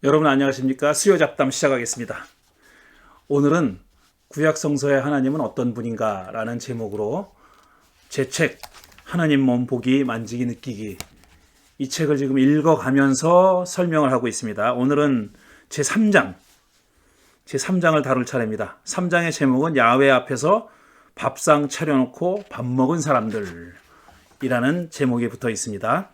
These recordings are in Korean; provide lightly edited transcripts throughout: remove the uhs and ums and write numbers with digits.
여러분 안녕하십니까? 수요잡담 시작하겠습니다. 오늘은 구약성서의 하나님은 어떤 분인가 라는 제목으로 제 책 하나님 몸 보기 만지기 느끼기, 이 책을 지금 읽어가면서 설명을 하고 있습니다. 오늘은 제3장을 다룰 차례입니다. 3장의 제목은 야훼 앞에서 밥상 차려놓고 밥 먹은 사람들이라는 제목이 붙어 있습니다.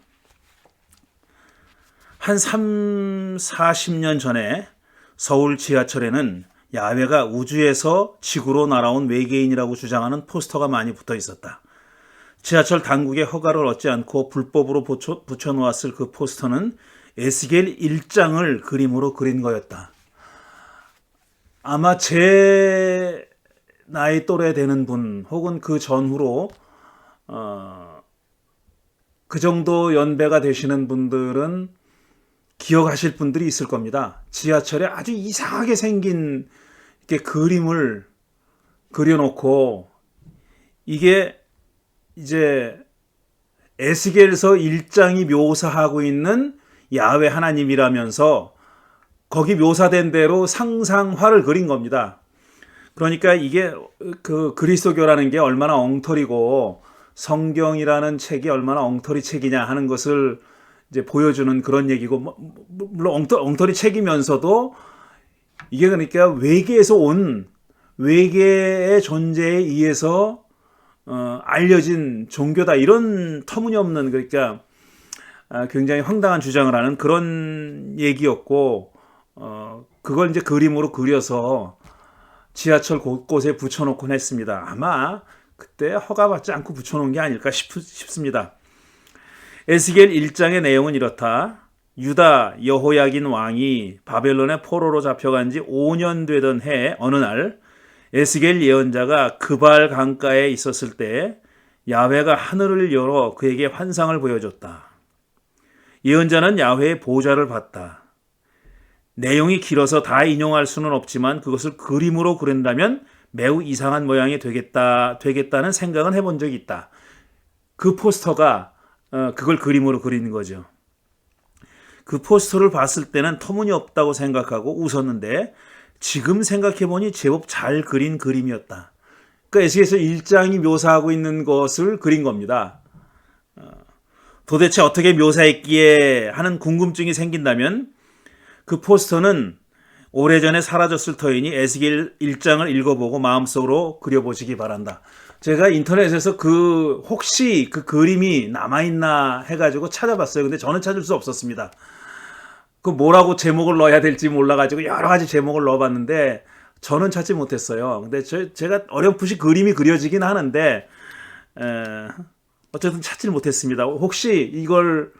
한 40년 전에 서울 지하철에는 야훼가 우주에서 지구로 날아온 외계인이라고 주장하는 포스터가 많이 붙어 있었다. 지하철 당국의 허가를 얻지 않고 불법으로 붙여놓았을 그 포스터는 에스겔 1장을 그림으로 그린 거였다. 아마 제 나이 또래 되는 분 혹은 그 전후로 그 정도 연배가 되시는 분들은 기억하실 분들이 있을 겁니다. 지하철에 아주 이상하게 생긴 이렇게 그림을 그려놓고, 이게 이제 에스겔서 1장이 묘사하고 있는 야훼 하나님이라면서 거기 묘사된 대로 상상화를 그린 겁니다. 그러니까 이게 그 그리스도교라는 게 얼마나 엉터리고 성경이라는 책이 얼마나 엉터리 책이냐 하는 것을 이제 보여주는 그런 얘기고, 물론 엉터리 책이면서도 이게 그러니까 외계에서 온, 외계의 존재에 의해서 알려진 종교다, 이런 터무니없는, 그러니까 굉장히 황당한 주장을 하는 그런 얘기였고, 그걸 이제 그림으로 그려서 지하철 곳곳에 붙여놓곤 했습니다. 아마 그때 허가받지 않고 붙여놓은 게 아닐까 싶습니다. 에스겔 1장의 내용은 이렇다. 유다 여호야긴 왕이 바벨론의 포로로 잡혀간 지 5년 되던 해 어느 날 에스겔 예언자가 그발 강가에 있었을 때 야훼가 하늘을 열어 그에게 환상을 보여줬다. 예언자는 야훼의 보좌를 봤다. 내용이 길어서 다 인용할 수는 없지만 그것을 그림으로 그린다면 매우 이상한 모양이 되겠다는 생각은 해본 적이 있다. 그 포스터가 그걸 그림으로 그리는 거죠. 그 포스터를 봤을 때는 터무니없다고 생각하고 웃었는데 지금 생각해보니 제법 잘 그린 그림이었다. 그러니까 에스겔서 1장이 묘사하고 있는 것을 그린 겁니다. 도대체 어떻게 묘사했기에 하는 궁금증이 생긴다면 그 포스터는 오래전에 사라졌을 터이니 에스겔 1장을 읽어보고 마음속으로 그려보시기 바란다. 제가 인터넷에서 혹시 그 그림이 남아있나 해가지고 찾아봤어요. 근데 저는 찾을 수 없었습니다. 그 뭐라고 제목을 넣어야 될지 몰라가지고 여러 가지 제목을 넣어봤는데 저는 찾지 못했어요. 근데 제가 어렴풋이 그림이 그려지긴 하는데 어쨌든 찾지 못했습니다. 혹시 이걸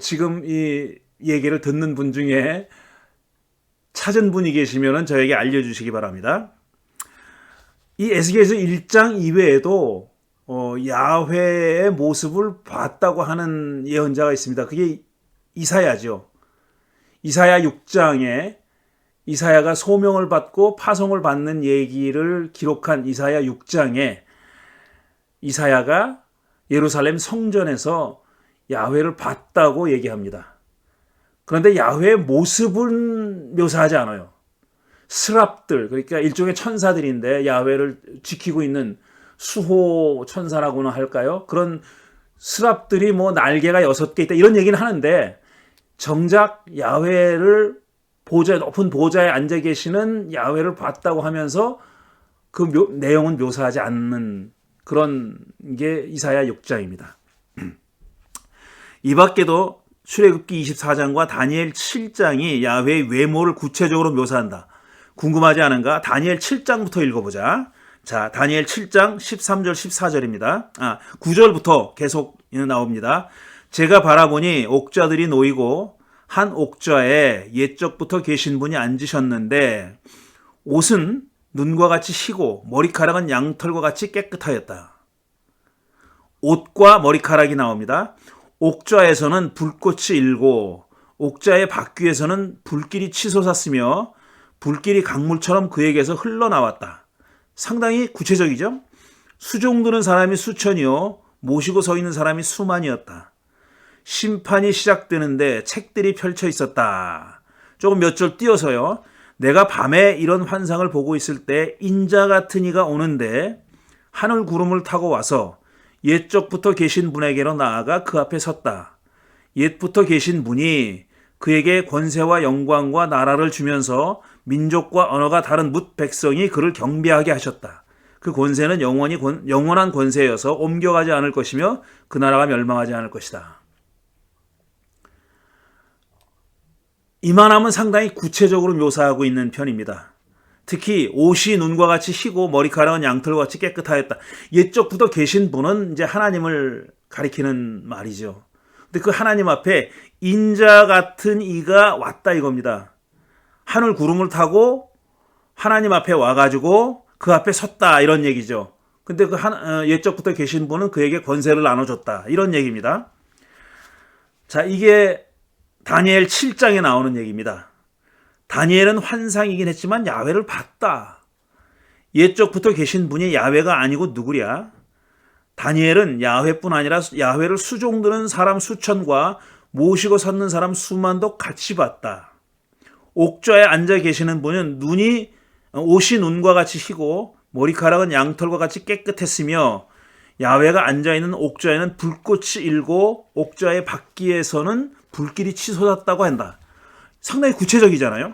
지금 이 얘기를 듣는 분 중에 찾은 분이 계시면 저에게 알려주시기 바랍니다. 이 에스겔서 1장 이외에도 야훼의 모습을 봤다고 하는 예언자가 있습니다. 그게 이사야죠. 이사야 6장에 이사야가 소명을 받고 파송을 받는 얘기를 기록한 이사야 6장에 이사야가 예루살렘 성전에서 야훼를 봤다고 얘기합니다. 그런데 야훼의 모습은 묘사하지 않아요. 스랍들, 그러니까 일종의 천사들인데 야훼를 지키고 있는 수호 천사라고나 할까요? 그런 스랍들이 뭐 날개가 6개 있다 이런 얘기는 하는데 정작 야훼를 높은 보좌에 앉아 계시는 야훼를 봤다고 하면서 그 내용은 묘사하지 않는 그런 게 이사야 6장입니다. 이 밖에도 출애굽기 24장과 다니엘 7장이 야훼의 외모를 구체적으로 묘사한다. 궁금하지 않은가? 다니엘 7장부터 읽어보자. 자, 다니엘 7장 13절 14절입니다. 9절부터 계속 나옵니다. 제가 바라보니 옥좌들이 놓이고 한 옥좌에 옛적부터 계신 분이 앉으셨는데 옷은 눈과 같이 희고 머리카락은 양털과 같이 깨끗하였다. 옷과 머리카락이 나옵니다. 옥좌에서는 불꽃이 일고 옥좌의 바퀴에서는 불길이 치솟았으며 불길이 강물처럼 그에게서 흘러나왔다. 상당히 구체적이죠? 수종드는 사람이 수천이요 모시고 서 있는 사람이 수만이었다. 심판이 시작되는데 책들이 펼쳐 있었다. 조금 몇 절 띄어서요. 내가 밤에 이런 환상을 보고 있을 때 인자 같은 이가 오는데 하늘 구름을 타고 와서 옛적부터 계신 분에게로 나아가 그 앞에 섰다. 옛부터 계신 분이 그에게 권세와 영광과 나라를 주면서 민족과 언어가 다른 뭇 백성이 그를 경배하게 하셨다. 그 권세는 영원한 권세여서 옮겨가지 않을 것이며 그 나라가 멸망하지 않을 것이다. 이만함은 상당히 구체적으로 묘사하고 있는 편입니다. 특히 옷이 눈과 같이 희고 머리카락은 양털과 같이 깨끗하였다. 옛적부터 계신 분은 이제 하나님을 가리키는 말이죠. 근데 그 하나님 앞에 인자 같은 이가 왔다 이겁니다. 하늘 구름을 타고 하나님 앞에 와가지고 그 앞에 섰다 이런 얘기죠. 근데 그 옛적부터 계신 분은 그에게 권세를 나눠줬다 이런 얘기입니다. 자, 이게 다니엘 7장에 나오는 얘기입니다. 다니엘은 환상이긴 했지만 야훼를 봤다. 옛적부터 계신 분이 야훼가 아니고 누구랴? 다니엘은 야훼뿐 아니라 야훼를 수종드는 사람 수천과 모시고 섰는 사람 수만도 같이 봤다. 옥좌에 앉아 계시는 분은 옷이 눈과 같이 희고 머리카락은 양털과 같이 깨끗했으며 야훼가 앉아있는 옥좌에는 불꽃이 일고 옥좌의 밖에서는 불길이 치솟았다고 한다. 상당히 구체적이잖아요.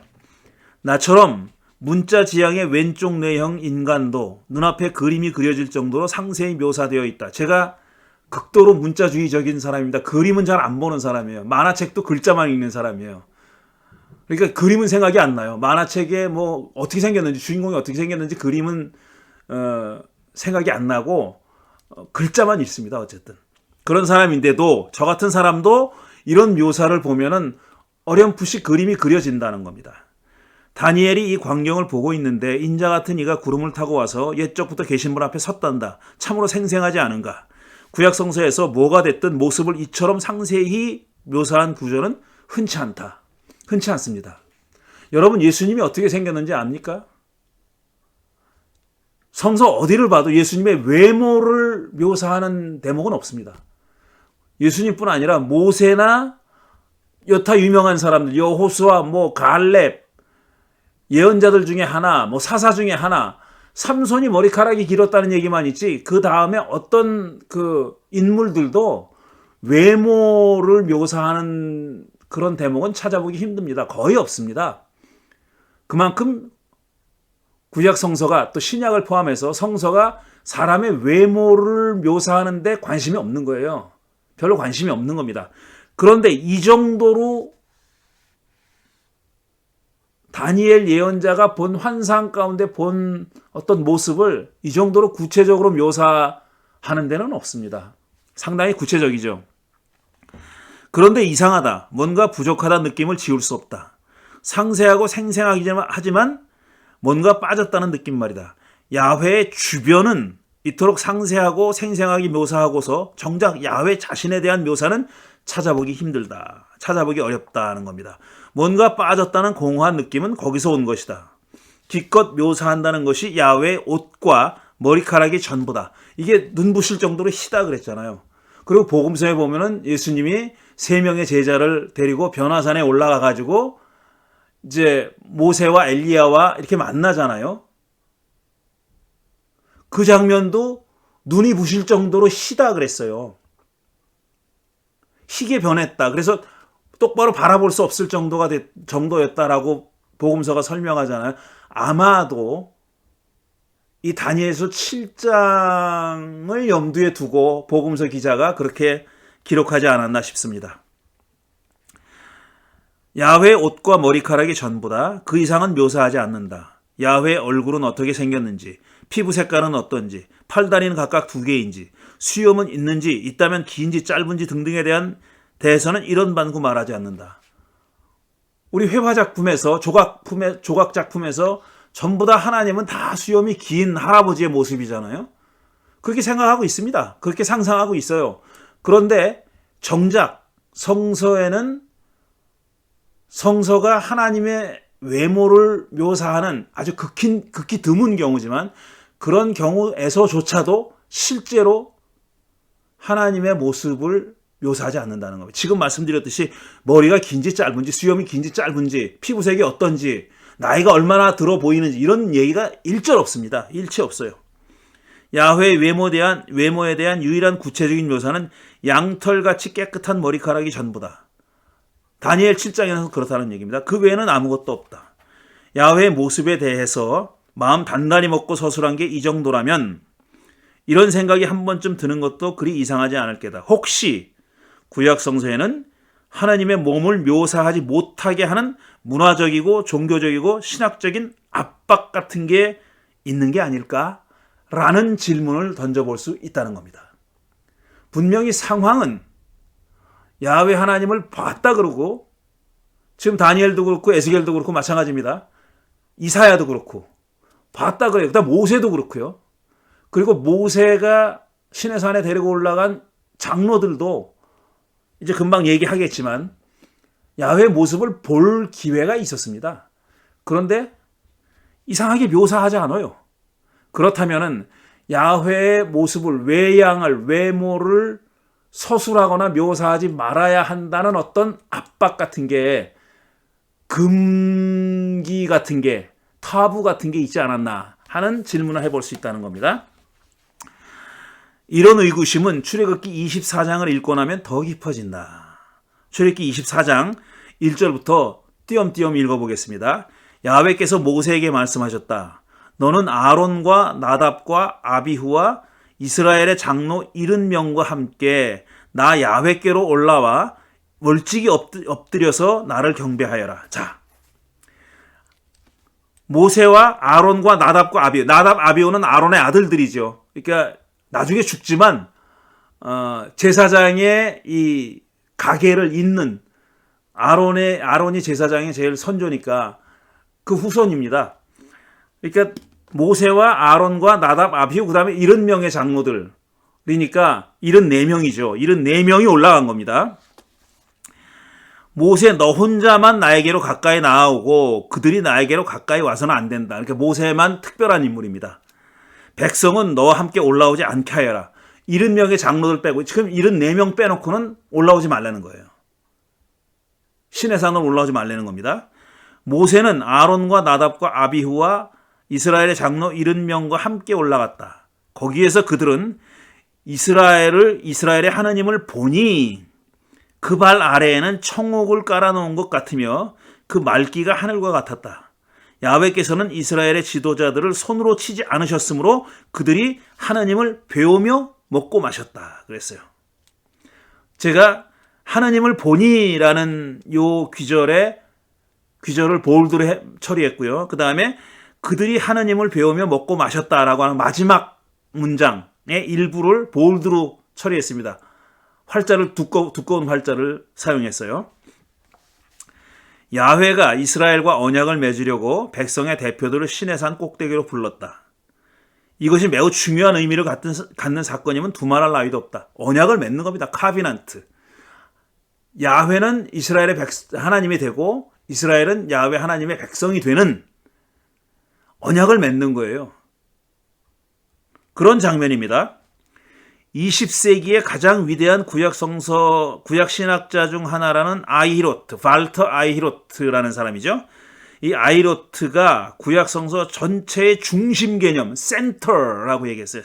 나처럼 문자 지향의 왼쪽 뇌형 인간도 눈앞에 그림이 그려질 정도로 상세히 묘사되어 있다. 제가 극도로 문자주의적인 사람입니다. 그림은 잘 안 보는 사람이에요. 만화책도 글자만 읽는 사람이에요. 그러니까 그림은 생각이 안 나요. 만화책에 뭐 어떻게 생겼는지, 주인공이 어떻게 생겼는지 그림은 생각이 안 나고 글자만 읽습니다. 어쨌든 그런 사람인데도 저 같은 사람도 이런 묘사를 보면은 어렴풋이 그림이 그려진다는 겁니다. 다니엘이 이 광경을 보고 있는데 인자 같은 이가 구름을 타고 와서 옛적부터 계신 분 앞에 섰단다. 참으로 생생하지 않은가? 구약성서에서 뭐가 됐든 모습을 이처럼 상세히 묘사한 구조는 흔치 않다. 흔치 않습니다. 여러분, 예수님이 어떻게 생겼는지 압니까? 성서 어디를 봐도 예수님의 외모를 묘사하는 대목은 없습니다. 예수님뿐 아니라 모세나 여타 유명한 사람들, 여호수아, 갈렙, 예언자들 중에 하나, 사사 중에 하나, 삼손이 머리카락이 길었다는 얘기만 있지 그 다음에 어떤 그 인물들도 외모를 묘사하는 그런 대목은 찾아보기 힘듭니다. 거의 없습니다. 그만큼 구약 성서가 또 신약을 포함해서 성서가 사람의 외모를 묘사하는 데 관심이 없는 거예요. 별로 관심이 없는 겁니다. 그런데 이 정도로 다니엘 예언자가 본 환상 가운데 본 어떤 모습을 이 정도로 구체적으로 묘사하는 데는 없습니다. 상당히 구체적이죠. 그런데 이상하다. 뭔가 부족하다는 느낌을 지울 수 없다. 상세하고 생생하지만 뭔가 빠졌다는 느낌 말이다. 야훼의 주변은 이토록 상세하고 생생하게 묘사하고서 정작 야훼 자신에 대한 묘사는 찾아보기 힘들다. 찾아보기 어렵다는 겁니다. 뭔가 빠졌다는 공허한 느낌은 거기서 온 것이다. 기껏 묘사한다는 것이 야훼의 옷과 머리카락이 전부다. 이게 눈부실 정도로 희다 그랬잖아요. 그리고 복음서에 보면은 예수님이 3명의 제자를 데리고 변화산에 올라가 가지고 이제 모세와 엘리야와 이렇게 만나잖아요. 그 장면도 눈이 부실 정도로 희다 그랬어요. 희게 변했다. 그래서 똑바로 바라볼 수 없을 정도였다라고 복음서가 설명하잖아요. 아마도 이 다니엘서 7장을 염두에 두고 복음서 기자가 그렇게 기록하지 않았나 싶습니다. 야훼의 옷과 머리카락이 전부다. 그 이상은 묘사하지 않는다. 야훼의 얼굴은 어떻게 생겼는지, 피부 색깔은 어떤지, 팔다리는 각각 2개인지, 수염은 있는지, 있다면 긴지 짧은지 등등에 대한 대해서는 이런 반구 말하지 않는다. 우리 회화작품에서 조각작품에서 전부 다 하나님은 다 수염이 긴 할아버지의 모습이잖아요. 그렇게 생각하고 있습니다. 그렇게 상상하고 있어요. 그런데 정작 성서에는 성서가 하나님의 외모를 묘사하는 아주 극히 드문 경우지만 그런 경우에서조차도 실제로 하나님의 모습을 묘사하지 않는다는 겁니다. 지금 말씀드렸듯이 머리가 긴지 짧은지, 수염이 긴지 짧은지, 피부색이 어떤지, 나이가 얼마나 들어 보이는지 이런 얘기가 일절 없습니다. 일체 없어요. 야훼의 외모에 대한 유일한 구체적인 묘사는 양털같이 깨끗한 머리카락이 전부다. 다니엘 7장에서 그렇다는 얘기입니다. 그 외에는 아무것도 없다. 야훼의 모습에 대해서 마음 단단히 먹고 서술한 게 이 정도라면 이런 생각이 한 번쯤 드는 것도 그리 이상하지 않을 게다. 혹시 구약 성서에는 하나님의 몸을 묘사하지 못하게 하는 문화적이고 종교적이고 신학적인 압박 같은 게 있는 게 아닐까라는 질문을 던져볼 수 있다는 겁니다. 분명히 상황은 야훼 하나님을 봤다 그러고, 지금 다니엘도 그렇고 에스겔도 그렇고 마찬가지입니다. 이사야도 그렇고 봤다 그래요. 그다음 모세도 그렇고요. 그리고 모세가 시내산에 데리고 올라간 장로들도 이제 금방 얘기하겠지만 야훼의 모습을 볼 기회가 있었습니다. 그런데 이상하게 묘사하지 않아요. 그렇다면은 야훼의 모습을, 외양을, 외모를 서술하거나 묘사하지 말아야 한다는 어떤 압박 같은 게, 금기 같은 게, 타부 같은 게 있지 않았나 하는 질문을 해볼 수 있다는 겁니다. 이런 의구심은 출애굽기 24장을 읽고 나면 더 깊어진다. 출애굽기 24장 1절부터 띄엄띄엄 읽어보겠습니다. 야훼께서 모세에게 말씀하셨다. 너는 아론과 나답과 아비후와 이스라엘의 장로 70명과 함께 나 야훼께로 올라와 멀찍이 엎드려서 나를 경배하여라. 자, 모세와 아론과 나답과 아비후. 나답, 아비후는 아론의 아들들이죠. 그러니까 나중에 죽지만 제사장의 이 가계를 잇는 아론이 제사장의 제일 선조니까 그 후손입니다. 그러니까 모세와 아론과 나답, 아비후, 그 다음에 70명의 장로들이니까 74명이죠. 74명이 올라간 겁니다. 모세 너 혼자만 나에게로 가까이 나아오고 그들이 나에게로 가까이 와서는 안 된다. 그러니까 모세만 특별한 인물입니다. 백성은 너와 함께 올라오지 않게 하여라. 70명의 장로들 빼고 지금 74명 빼놓고는 올라오지 말라는 거예요. 시내산으로 올라오지 말라는 겁니다. 모세는 아론과 나답과 아비후와 이스라엘의 장로 70명과 함께 올라갔다. 거기에서 그들은 이스라엘의 하나님을 보니 그 발 아래에는 청옥을 깔아놓은 것 같으며 그 말기가 하늘과 같았다. 야훼께서는 이스라엘의 지도자들을 손으로 치지 않으셨으므로 그들이 하나님을 배우며 먹고 마셨다. 그랬어요. 제가 하나님을 보니라는 요 귀절을 볼드로 처리했고요. 그 다음에 그들이 하나님을 배우며 먹고 마셨다라고 하는 마지막 문장의 일부를 볼드로 처리했습니다. 활자를 두꺼운 활자를 사용했어요. 야훼가 이스라엘과 언약을 맺으려고 백성의 대표들을 시내산 꼭대기로 불렀다. 이것이 매우 중요한 의미를 갖는 사건이면 두말할 나위도 없다. 언약을 맺는 겁니다. 카비넌트. 야훼는 이스라엘의 하나님이 되고 이스라엘은 야훼 하나님의 백성이 되는 언약을 맺는 거예요. 그런 장면입니다. 20세기의 가장 위대한 구약 신학자 중 하나라는 발터 아이히로트라는 사람이죠. 이 아이히로트가 구약 성서 전체의 중심 개념, 센터라고 얘기했어요.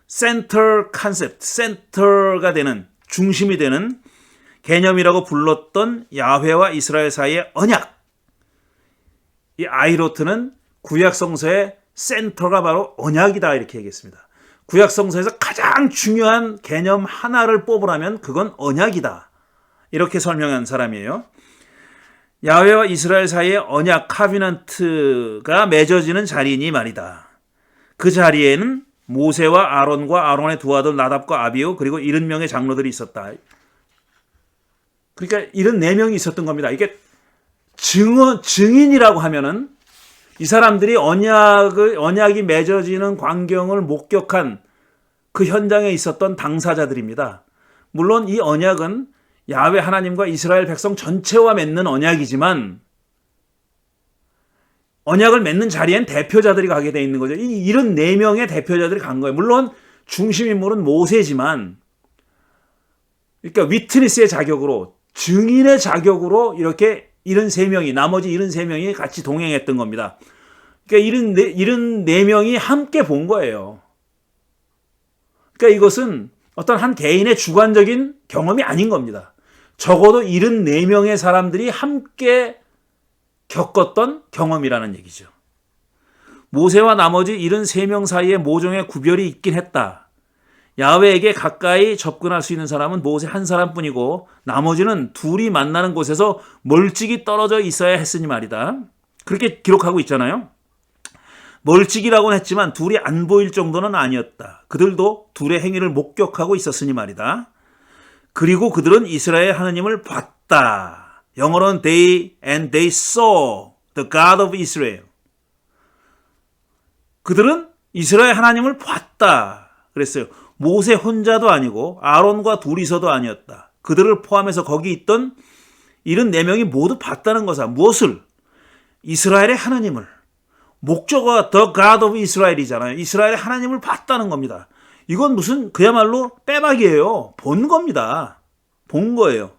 센터 컨셉트, 센터가 되는, 중심이 되는 개념이라고 불렀던 야훼와 이스라엘 사이의 언약. 이 아이히로트는 구약 성서의 센터가 바로 언약이다 이렇게 얘기했습니다. 구약 성서에서 가장 중요한 개념 하나를 뽑으라면 그건 언약이다. 이렇게 설명한 사람이에요. 야훼와 이스라엘 사이의 언약 카비넌트가 맺어지는 자리니 말이다. 그 자리에는 모세와 아론과 아론의 두 아들 나답과 아비후 그리고 70명의 장로들이 있었다. 그러니까 74명이 있었던 겁니다. 이게 증인이라고 하면은 이 사람들이 언약이 맺어지는 광경을 목격한 그 현장에 있었던 당사자들입니다. 물론 이 언약은 야훼 하나님과 이스라엘 백성 전체와 맺는 언약이지만 언약을 맺는 자리엔 대표자들이 가게 돼 있는 거죠. 이 74명의 대표자들이 간 거예요. 물론 중심 인물은 모세지만 그러니까 위트니스의 자격으로, 증인의 자격으로 이렇게 73명이, 나머지 73명이 같이 동행했던 겁니다. 그러니까 74명이 함께 본 거예요. 그러니까 이것은 어떤 한 개인의 주관적인 경험이 아닌 겁니다. 적어도 74명의 사람들이 함께 겪었던 경험이라는 얘기죠. 모세와 나머지 73명 사이에 모종의 구별이 있긴 했다. 야훼에게 가까이 접근할 수 있는 사람은 모세 한 사람뿐이고 나머지는 둘이 만나는 곳에서 멀찍이 떨어져 있어야 했으니 말이다. 그렇게 기록하고 있잖아요. 멀찍이라고는 했지만 둘이 안 보일 정도는 아니었다. 그들도 둘의 행위를 목격하고 있었으니 말이다. 그리고 그들은 이스라엘 하나님을 봤다. 영어로는 they saw the God of Israel. 그들은 이스라엘 하나님을 봤다. 그랬어요. 모세 혼자도 아니고 아론과 둘이서도 아니었다. 그들을 포함해서 거기 있던 74명이 모두 봤다는 것은 무엇을? 이스라엘의 하나님을. 목적어가 the God of Israel이잖아요. 이스라엘의 하나님을 봤다는 겁니다. 이건 무슨 그야말로 빼박이에요. 본 겁니다. 본 거예요.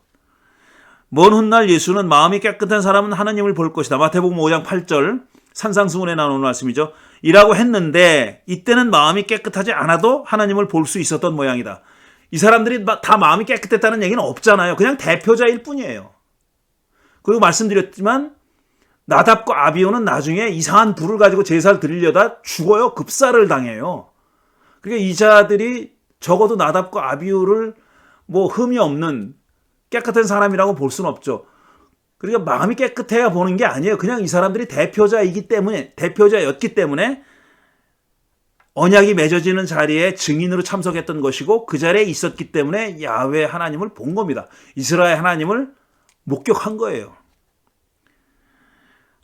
먼 훗날 예수는 마음이 깨끗한 사람은 하나님을 볼 것이다. 마태복음 5장 8절 산상수훈에 나오는 말씀이죠. 이라고 했는데 이때는 마음이 깨끗하지 않아도 하나님을 볼 수 있었던 모양이다. 이 사람들이 다 마음이 깨끗했다는 얘기는 없잖아요. 그냥 대표자일 뿐이에요. 그리고 말씀드렸지만 나답과 아비후는 나중에 이상한 불을 가지고 제사를 드리려다 죽어요. 급사를 당해요. 그러니까 이 자들이 적어도 나답과 아비후를 뭐 흠이 없는 깨끗한 사람이라고 볼 수는 없죠. 그러니까 마음이 깨끗해야 보는 게 아니에요. 그냥 이 사람들이 대표자였기 때문에 언약이 맺어지는 자리에 증인으로 참석했던 것이고 그 자리에 있었기 때문에 야훼 하나님을 본 겁니다. 이스라엘 하나님을 목격한 거예요.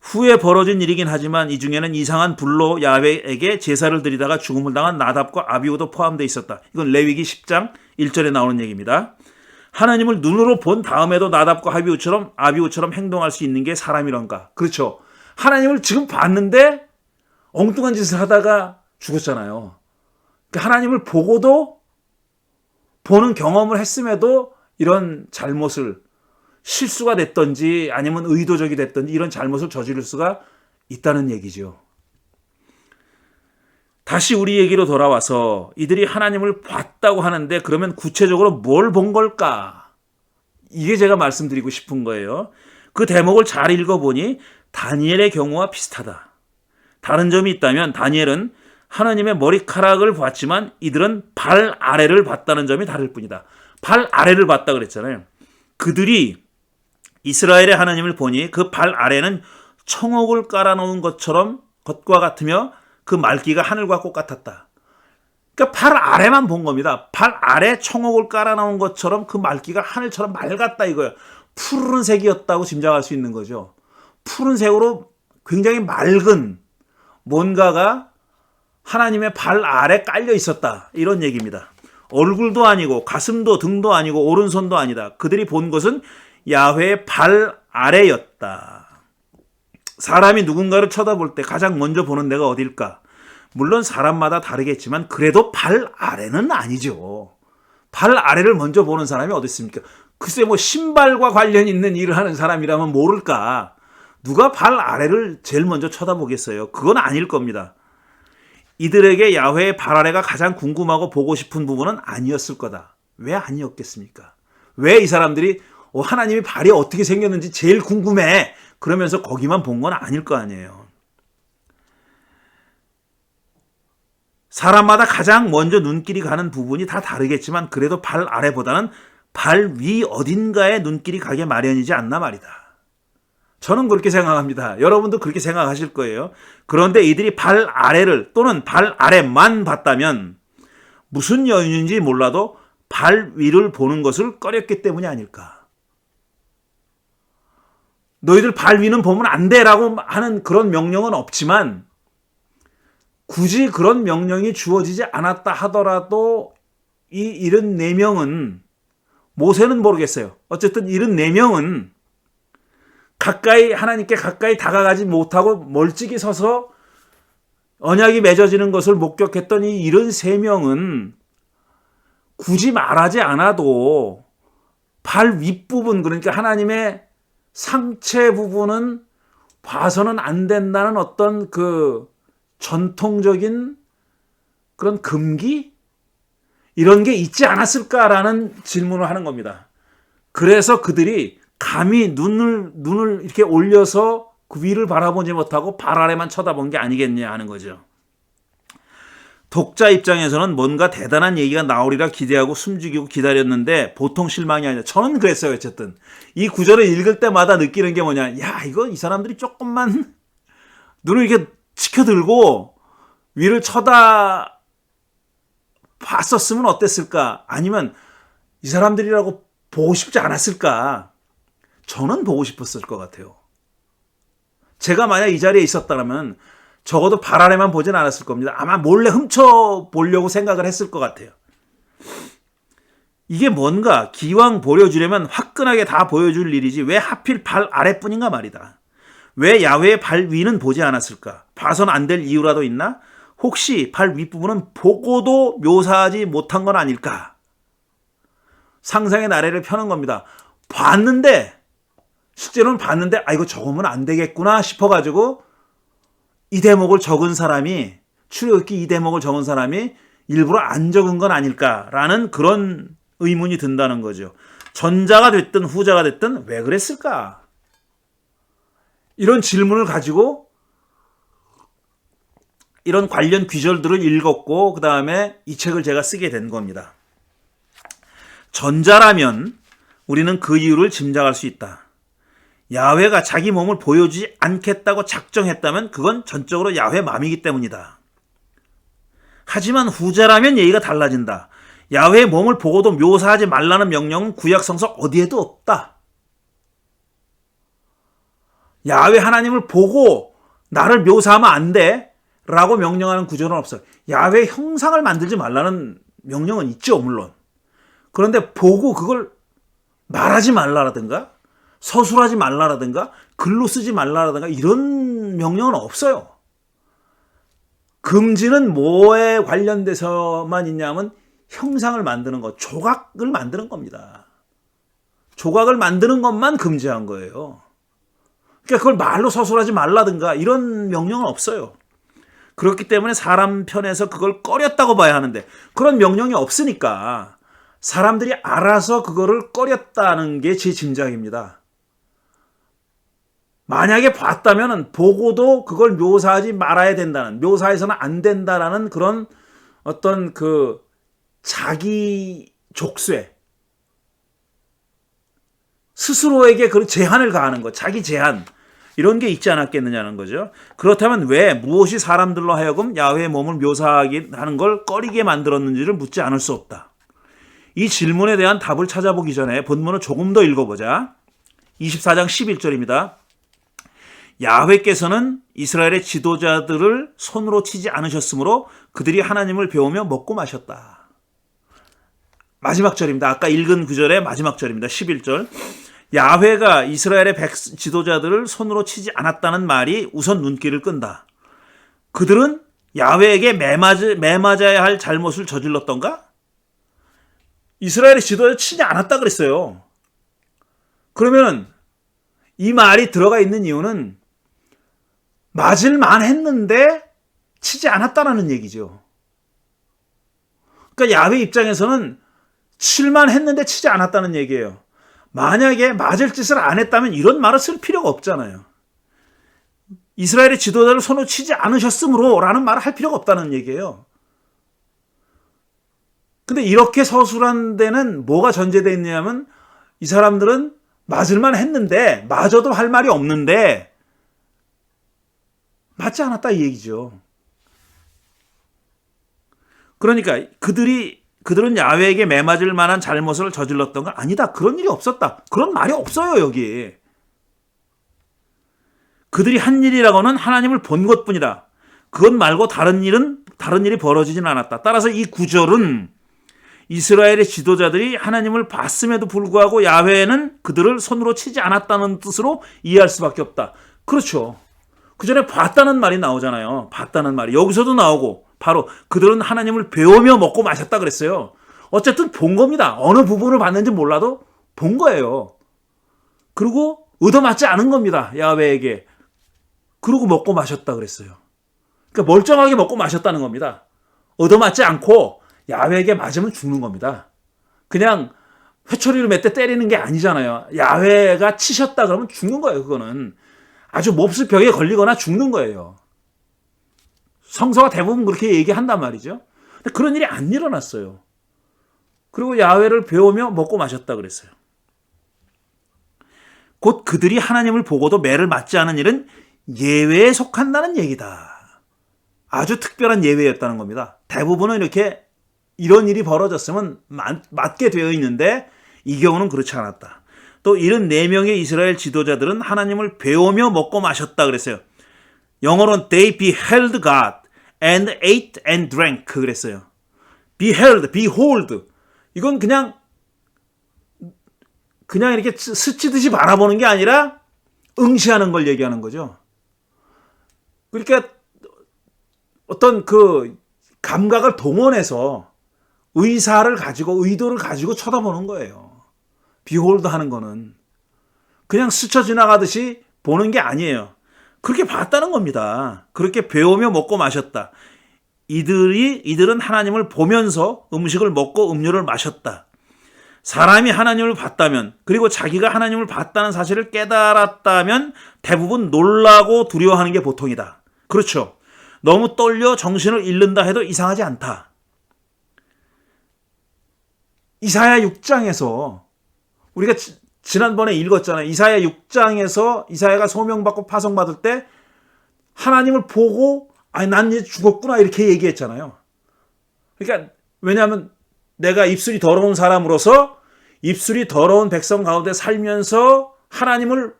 후에 벌어진 일이긴 하지만 이 중에는 이상한 불로 야훼에게 제사를 드리다가 죽음을 당한 나답과 아비후도 포함되어 있었다. 이건 레위기 10장 1절에 나오는 얘기입니다. 하나님을 눈으로 본 다음에도 나답과 아비후처럼 행동할 수 있는 게 사람이런가? 그렇죠. 하나님을 지금 봤는데 엉뚱한 짓을 하다가 죽었잖아요. 그러니까 하나님을 보고도 보는 경험을 했음에도 이런 잘못을 실수가 됐던지 아니면 의도적이 됐던지 이런 잘못을 저지를 수가 있다는 얘기죠. 다시 우리 얘기로 돌아와서 이들이 하나님을 봤다고 하는데 그러면 구체적으로 뭘 본 걸까? 이게 제가 말씀드리고 싶은 거예요. 그 대목을 잘 읽어보니 다니엘의 경우와 비슷하다. 다른 점이 있다면 다니엘은 하나님의 머리카락을 봤지만 이들은 발 아래를 봤다는 점이 다를 뿐이다. 발 아래를 봤다 그랬잖아요. 그들이 이스라엘의 하나님을 보니 그 발 아래는 청옥을 깔아놓은 것과 같으며 그 맑기가 하늘과 똑같았다. 그러니까 발 아래만 본 겁니다. 발 아래 청옥을 깔아놓은 것처럼 그 맑기가 하늘처럼 맑았다 이거예요. 푸른색이었다고 짐작할 수 있는 거죠. 푸른색으로 굉장히 맑은 뭔가가 하나님의 발 아래 깔려 있었다. 이런 얘기입니다. 얼굴도 아니고 가슴도 등도 아니고 오른손도 아니다. 그들이 본 것은 야훼의 발 아래였다. 사람이 누군가를 쳐다볼 때 가장 먼저 보는 데가 어딜까? 물론 사람마다 다르겠지만 그래도 발 아래는 아니죠. 발 아래를 먼저 보는 사람이 어디 있습니까? 글쎄 뭐 신발과 관련 있는 일을 하는 사람이라면 모를까? 누가 발 아래를 제일 먼저 쳐다보겠어요? 그건 아닐 겁니다. 이들에게 야훼의 발 아래가 가장 궁금하고 보고 싶은 부분은 아니었을 거다. 왜 아니었겠습니까? 왜 이 사람들이 하나님이 발이 어떻게 생겼는지 제일 궁금해. 그러면서 거기만 본 건 아닐 거 아니에요. 사람마다 가장 먼저 눈길이 가는 부분이 다 다르겠지만 그래도 발 아래보다는 발 위 어딘가에 눈길이 가게 마련이지 않나 말이다. 저는 그렇게 생각합니다. 여러분도 그렇게 생각하실 거예요. 그런데 이들이 발 아래를 또는 발 아래만 봤다면 무슨 연유인지 몰라도 발 위를 보는 것을 꺼렸기 때문이 아닐까. 너희들 발 위는 보면 안 돼라고 하는 그런 명령은 없지만 굳이 그런 명령이 주어지지 않았다 하더라도 이 74명은 모세는 모르겠어요. 어쨌든 74명은 하나님께 가까이 다가가지 못하고 멀찍이 서서 언약이 맺어지는 것을 목격했던 이 73명은 굳이 말하지 않아도 발 윗부분, 그러니까 하나님의 상체 부분은 봐서는 안 된다는 어떤 그 전통적인 그런 금기? 이런 게 있지 않았을까라는 질문을 하는 겁니다. 그래서 그들이 감히 눈을 이렇게 올려서 그 위를 바라보지 못하고 발 아래만 쳐다본 게 아니겠냐 하는 거죠. 독자 입장에서는 뭔가 대단한 얘기가 나오리라 기대하고 숨죽이고 기다렸는데 보통 실망이 아니라, 저는 그랬어요. 어쨌든 이 구절을 읽을 때마다 느끼는 게 뭐냐, 야, 이거 이 사람들이 조금만 눈을 이렇게 치켜들고 위를 쳐다 봤었으면 어땠을까? 아니면 이 사람들이라고 보고 싶지 않았을까? 저는 보고 싶었을 것 같아요. 제가 만약 이 자리에 있었다면 적어도 발 아래만 보진 않았을 겁니다. 아마 몰래 훔쳐보려고 생각을 했을 것 같아요. 이게 뭔가 기왕 보여주려면 화끈하게 다 보여줄 일이지 왜 하필 발 아래뿐인가 말이다. 왜 야훼의 발 위는 보지 않았을까? 봐선 안 될 이유라도 있나? 혹시 발 윗부분은 보고도 묘사하지 못한 건 아닐까? 상상의 나래를 펴는 겁니다. 실제로는 봤는데, 이거 적으면 안 되겠구나 싶어가지고 이 대목을 적은 사람이, 출애굽기 이 대목을 적은 사람이 일부러 안 적은 건 아닐까라는 그런 의문이 든다는 거죠. 전자가 됐든 후자가 됐든 왜 그랬을까? 이런 질문을 가지고 이런 관련 귀절들을 읽었고 그 다음에 이 책을 제가 쓰게 된 겁니다. 전자라면 우리는 그 이유를 짐작할 수 있다. 야훼가 자기 몸을 보여주지 않겠다고 작정했다면 그건 전적으로 야훼 마음이기 때문이다. 하지만 후자라면 얘기가 달라진다. 야훼의 몸을 보고도 묘사하지 말라는 명령은 구약 성서 어디에도 없다. 야훼 하나님을 보고 나를 묘사하면 안 돼 라고 명령하는 구절은 없어요. 야훼 형상을 만들지 말라는 명령은 있죠, 물론. 그런데 보고 그걸 말하지 말라라든가 서술하지 말라라든가 글로 쓰지 말라라든가 이런 명령은 없어요. 금지는 뭐에 관련돼서만 있냐면 형상을 만드는 것, 조각을 만드는 겁니다. 조각을 만드는 것만 금지한 거예요. 그러니까 그걸 말로 서술하지 말라든가 이런 명령은 없어요. 그렇기 때문에 사람 편에서 그걸 꺼렸다고 봐야 하는데 그런 명령이 없으니까 사람들이 알아서 그거를 꺼렸다는 게 제 짐작입니다. 만약에 봤다면 보고도 그걸 묘사하지 말아야 된다는, 묘사해서는 안 된다라는 그런 어떤 그 자기 족쇄, 스스로에게 그 제한을 가하는 것, 자기 제한, 이런 게 있지 않았겠느냐는 거죠. 그렇다면 왜 무엇이 사람들로 하여금 야훼의 몸을 묘사하게 하는 걸 꺼리게 만들었는지를 묻지 않을 수 없다. 이 질문에 대한 답을 찾아보기 전에 본문을 조금 더 읽어보자. 24장 11절입니다. 야훼께서는 이스라엘의 지도자들을 손으로 치지 않으셨으므로 그들이 하나님을 배우며 먹고 마셨다. 마지막 절입니다. 아까 읽은 구절의 마지막 절입니다. 11절. 야훼가 이스라엘의 지도자들을 손으로 치지 않았다는 말이 우선 눈길을 끈다. 그들은 야훼에게 매맞아야 할 잘못을 저질렀던가? 이스라엘의 지도자를 치지 않았다 그랬어요. 그러면 이 말이 들어가 있는 이유는 맞을만 했는데 치지 않았다라는 얘기죠. 그러니까 야훼 입장에서는 칠만 했는데 치지 않았다는 얘기예요. 만약에 맞을 짓을 안 했다면 이런 말을 쓸 필요가 없잖아요. 이스라엘의 지도자를 손으로 치지 않으셨으므로 라는 말을 할 필요가 없다는 얘기예요. 근데 이렇게 서술한 데는 뭐가 전제되어 있냐면 이 사람들은 맞을만 했는데 마저도 할 말이 없는데 맞지 않았다 이 얘기죠. 그러니까 그들은 야훼에게 매맞을 만한 잘못을 저질렀던가? 아니다. 그런 일이 없었다. 그런 말이 없어요, 여기. 그들이 한 일이라고는 하나님을 본 것뿐이다. 그것 말고 다른 일이 벌어지진 않았다. 따라서 이 구절은 이스라엘의 지도자들이 하나님을 봤음에도 불구하고 야훼는 그들을 손으로 치지 않았다는 뜻으로 이해할 수밖에 없다. 그렇죠. 그 전에 봤다는 말이 나오잖아요. 봤다는 말이. 여기서도 나오고 바로 그들은 하나님을 배우며 먹고 마셨다 그랬어요. 어쨌든 본 겁니다. 어느 부분을 봤는지 몰라도 본 거예요. 그리고 얻어맞지 않은 겁니다. 야훼에게. 그러고 먹고 마셨다 그랬어요. 그러니까 멀쩡하게 먹고 마셨다는 겁니다. 얻어맞지 않고 야훼에게 맞으면 죽는 겁니다. 그냥 회초리로 몇 대 때리는 게 아니잖아요. 야훼가 치셨다 그러면 죽는 거예요. 그거는 아주 몹쓸 병에 걸리거나 죽는 거예요. 성서가 대부분 그렇게 얘기한단 말이죠. 근데 그런 일이 안 일어났어요. 그리고 야훼를 배우며 먹고 마셨다 그랬어요. 곧 그들이 하나님을 보고도 매를 맞지 않은 일은 예외에 속한다는 얘기다. 아주 특별한 예외였다는 겁니다. 대부분은 이렇게 이런 일이 벌어졌으면 맞게 되어 있는데 이 경우는 그렇지 않았다. 또 74명의 이스라엘 지도자들은 하나님을 배우며 먹고 마셨다 그랬어요. 영어로는 they beheld God and ate and drank 그랬어요. beheld, behold 이건 그냥 이렇게 스치듯이 바라보는 게 아니라 응시하는 걸 얘기하는 거죠. 그러니까 어떤 그 감각을 동원해서 의도를 가지고 쳐다보는 거예요. 비홀드 하는 거는 그냥 스쳐 지나가듯이 보는 게 아니에요. 그렇게 봤다는 겁니다. 그렇게 배우며 먹고 마셨다. 이들은 하나님을 보면서 음식을 먹고 음료를 마셨다. 사람이 하나님을 봤다면 그리고 자기가 하나님을 봤다는 사실을 깨달았다면 대부분 놀라고 두려워하는 게 보통이다. 그렇죠. 너무 떨려 정신을 잃는다 해도 이상하지 않다. 이사야 6장에서 우리가 지난번에 읽었잖아요. 이사야 6장에서 이사야가 소명받고 파송받을 때 하나님을 보고 난 이제 죽었구나 이렇게 얘기했잖아요. 그러니까 왜냐하면 내가 입술이 더러운 사람으로서 입술이 더러운 백성 가운데 살면서 하나님을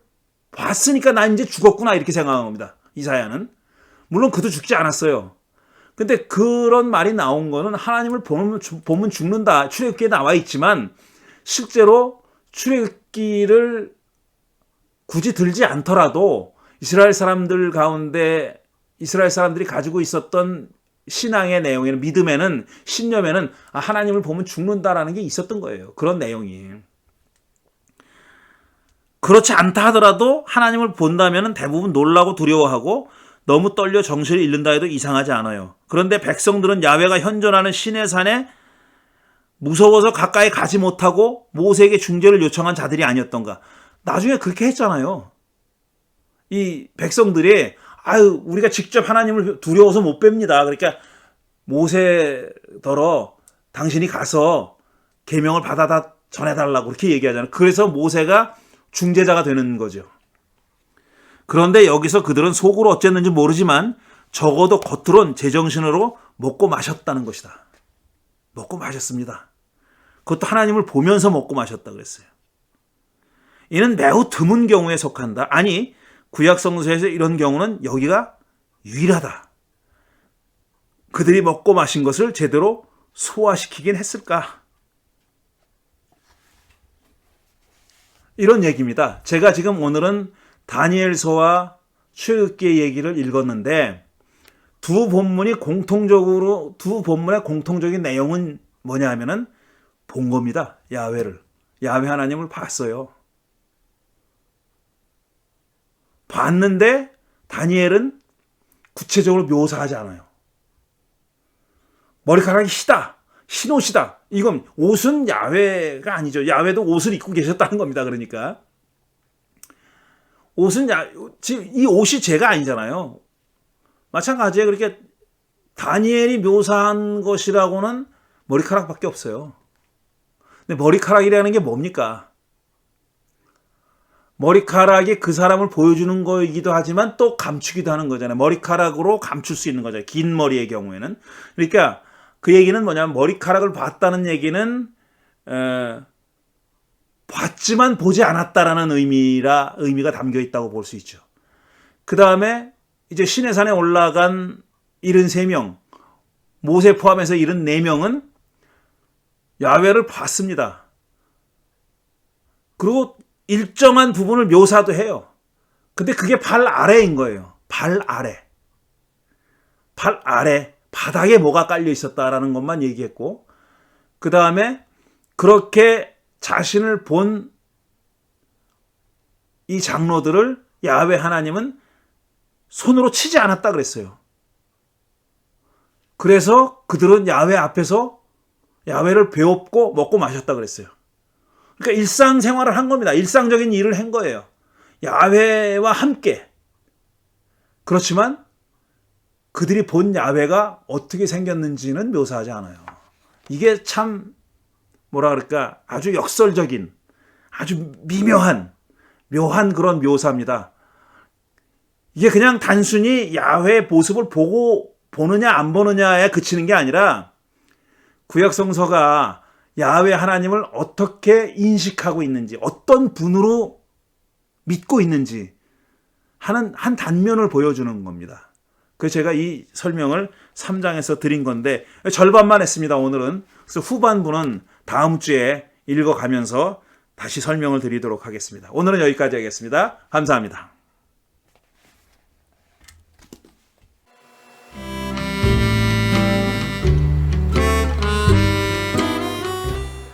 봤으니까 난 이제 죽었구나 이렇게 생각한 겁니다. 이사야는. 물론 그도 죽지 않았어요. 근데 그런 말이 나온 거는 하나님을 보면 죽는다. 출애굽기에 나와 있지만 실제로 출애굽기를 굳이 들지 않더라도 이스라엘 사람들 가운데 이스라엘 사람들이 가지고 있었던 신앙의 내용에는 믿음에는 신념에는 하나님을 보면 죽는다라는 게 있었던 거예요. 그런 내용이. 그렇지 않다 하더라도 하나님을 본다면 대부분 놀라고 두려워하고 너무 떨려 정신을 잃는다 해도 이상하지 않아요. 그런데 백성들은 야훼가 현존하는 시내 산에 무서워서 가까이 가지 못하고 모세에게 중재를 요청한 자들이 아니었던가. 나중에 그렇게 했잖아요. 이 백성들이 우리가 직접 하나님을 두려워서 못 뵙니다. 그러니까 모세더러 당신이 가서 계명을 받아다 전해달라고 그렇게 얘기하잖아요. 그래서 모세가 중재자가 되는 거죠. 그런데 여기서 그들은 속으로 어쨌는지 모르지만 적어도 겉으론 제정신으로 먹고 마셨다는 것이다. 먹고 마셨습니다. 그것도 하나님을 보면서 먹고 마셨다 그랬어요. 이는 매우 드문 경우에 속한다. 아니 구약 성서에서 이런 경우는 여기가 유일하다. 그들이 먹고 마신 것을 제대로 소화시키긴 했을까? 이런 얘기입니다. 제가 지금 오늘은 다니엘서와 출애굽기의 얘기를 읽었는데 두 본문의 공통적인 내용은 뭐냐 하면은 본 겁니다. 야훼 하나님을 봤어요. 봤는데 다니엘은 구체적으로 묘사하지 않아요. 머리카락이 흰 옷이다. 이건 옷은 야훼가 아니죠. 야훼도 옷을 입고 계셨다는 겁니다. 그러니까 이 옷이 제가 아니잖아요. 마찬가지에 그렇게 다니엘이 묘사한 것이라고는 머리카락밖에 없어요. 근데 머리카락이라는 게 뭡니까? 머리카락이 그 사람을 보여주는 거이기도 하지만 또 감추기도 하는 거잖아요. 머리카락으로 감출 수 있는 거죠. 긴 머리의 경우에는. 그러니까 그 얘기는 뭐냐면 머리카락을 봤다는 얘기는 봤지만 보지 않았다라는 의미가 담겨 있다고 볼 수 있죠. 그 다음에 이제 시내산에 올라간 73명, 모세 포함해서 74명은 야훼를 봤습니다. 그리고 일정한 부분을 묘사도 해요. 근데 그게 발 아래인 거예요. 발 아래. 바닥에 뭐가 깔려 있었다라는 것만 얘기했고, 그 다음에 그렇게 자신을 본 이 장로들을 야훼 하나님은 손으로 치지 않았다 그랬어요. 그래서 그들은 야훼 앞에서 야훼를 배웠고 먹고 마셨다 그랬어요. 그러니까 일상생활을 한 겁니다. 일상적인 일을 한 거예요. 야훼와 함께. 그렇지만 그들이 본 야훼가 어떻게 생겼는지는 묘사하지 않아요. 이게 참 뭐라 그럴까 아주 역설적인 아주 묘한 그런 묘사입니다. 이게 그냥 단순히 야훼의 모습을 보느냐 안 보느냐에 그치는 게 아니라 구약 성서가 야훼 하나님을 어떻게 인식하고 있는지, 어떤 분으로 믿고 있는지 하는 한 단면을 보여주는 겁니다. 그래서 제가 이 설명을 3장에서 드린 건데 절반만 했습니다, 오늘은. 그래서 후반부는 다음 주에 읽어가면서 다시 설명을 드리도록 하겠습니다. 오늘은 여기까지 하겠습니다. 감사합니다.